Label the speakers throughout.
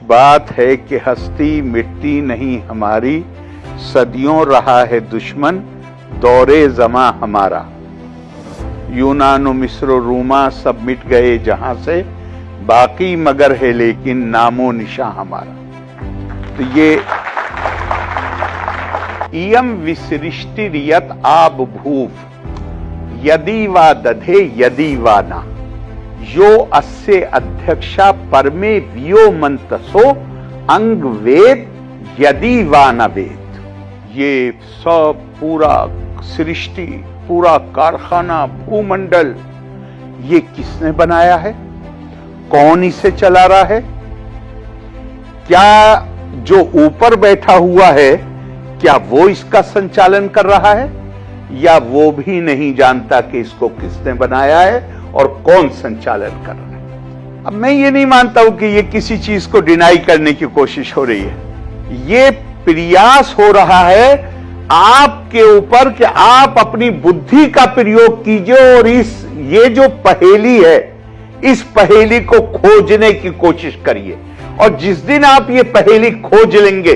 Speaker 1: बात है कि हस्ती मिटती नहीं हमारी, सदियों रहा है दुश्मन दौरे जमा हमारा। यूनान मिस्र रूमा सब मिट गए जहां से, बाकी मगर है लेकिन नामो निशा हमारा। तो ये इयम विसृष्टिरियत आब भूव यदि वा दधे यदि वा ना, यो अस्य अध्यक्षा परमे वियो मंतसो अंग वेद यदि वा न वेद। ये सब पूरा सृष्टि, पूरा कारखाना, भूमंडल, ये किसने बनाया है? कौन इसे चला रहा है? क्या जो ऊपर बैठा हुआ है, क्या वो इसका संचालन कर रहा है, या वो भी नहीं जानता कि इसको किसने बनाया है और कौन संचालन कर रहा है? अब मैं ये नहीं मानता हूं कि ये किसी चीज को डिनाई करने की कोशिश हो रही है। ये प्रयास हो रहा है आपके ऊपर कि आप अपनी बुद्धि का प्रयोग कीजिए और ये जो पहेली है, इस पहेली को खोजने की कोशिश करिए। और जिस दिन आप ये पहेली खोज लेंगे,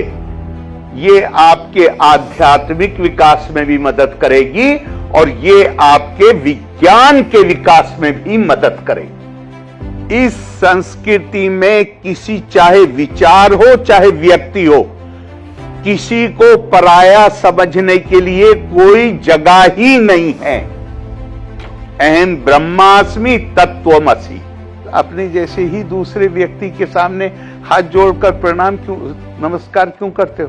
Speaker 1: ये आपके आध्यात्मिक विकास में भी मदद करेगी और ये आपके विज्ञान के विकास में भी मदद करेगी। इस संस्कृति में किसी, चाहे विचार हो चाहे व्यक्ति हो, किसी को पराया समझने के लिए कोई जगह ही नहीं है। अहम ब्रह्मास्मि तत्वमसि। अपने जैसे ही दूसरे व्यक्ति के सामने हाथ जोड़कर प्रणाम क्यों, नमस्कार क्यों करते हो?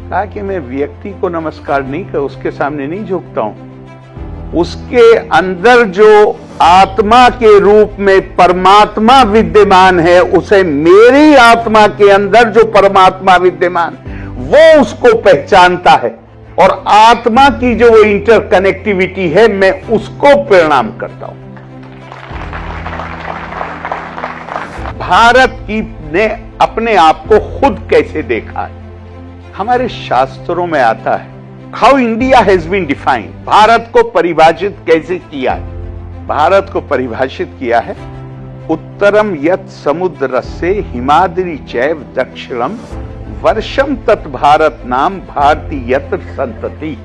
Speaker 1: कहा कि मैं व्यक्ति को नमस्कार नहीं कर, उसके सामने नहीं झुकता हूं। उसके अंदर जो आत्मा के रूप में परमात्मा विद्यमान है, उसे मेरी आत्मा के अंदर जो परमात्मा विद्यमान, वो उसको पहचानता है। और आत्मा की जो वो इंटरकनेक्टिविटी है, मैं उसको प्रणाम करता हूं। भारत की ने अपने आप को खुद कैसे देखा है? हमारे शास्त्रों में आता है, how India has been defined. Bharat को परिभाषित कैसे किया है? भारत को परिभाषित किया है, उत्तरम यत समुद्र से हिमाद्री चैव दक्षिणम वर्षम तत् भारत नाम भारतीयत संतति।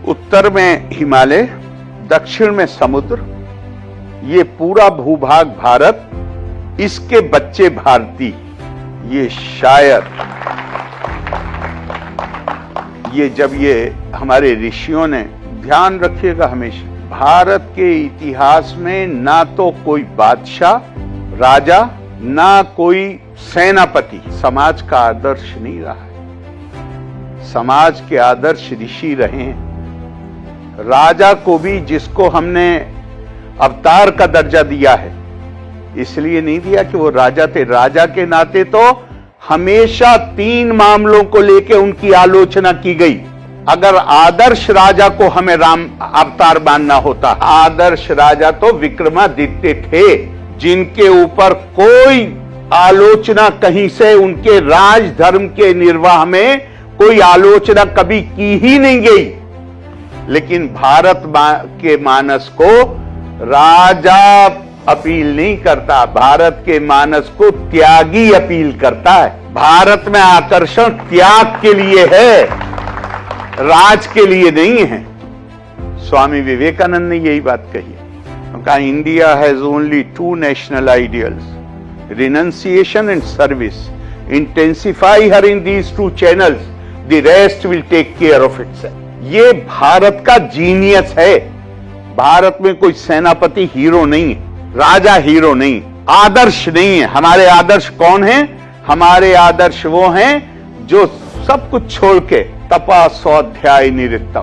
Speaker 1: उत्तर में हिमालय, दक्षिण में समुद्र, ये पूरा भूभाग भारत, इसके बच्चे भारतीय। ये शायद ये जब ये हमारे ऋषियों ने, ध्यान रखिएगा हमेशा, भारत के इतिहास में ना तो कोई बादशाह, राजा, ना कोई सेनापति समाज का आदर्श नहीं रहा है। समाज के आदर्श ऋषि रहे हैं। राजा को भी, जिसको हमने अवतार का दर्जा दिया है, इसलिए नहीं दिया कि वो राजा थे। राजा के नाते तो हमेशा 3 मामलों को लेकर उनकी आलोचना की गई। अगर आदर्श राजा को हमें राम अवतार मानना होता, आदर्श राजा तो विक्रमादित्य थे, जिनके ऊपर कोई आलोचना कहीं से, उनके राज धर्म के निर्वाह में कोई आलोचना कभी की ही नहीं गई। लेकिन भारत के मानस को राजा अपील नहीं करता, भारत के मानस को त्यागी अपील करता है। भारत में आकर्षण त्याग के लिए है, राज के लिए नहीं है। स्वामी विवेकानंद ने यही बात कही है। कहा, India has only 2 national ideals, renunciation and service. Intensify her in these 2 channels, the rest will take care of itself. ये भारत का जीनियस है। भारत में कोई सेनापति हीरो नहीं है, राजा हीरो नहीं, आदर्श नहीं है। हमारे आदर्श कौन है? हमारे आदर्श वो हैं जो सब कुछ छोड़ के तपा स्वाध्याय निरितम,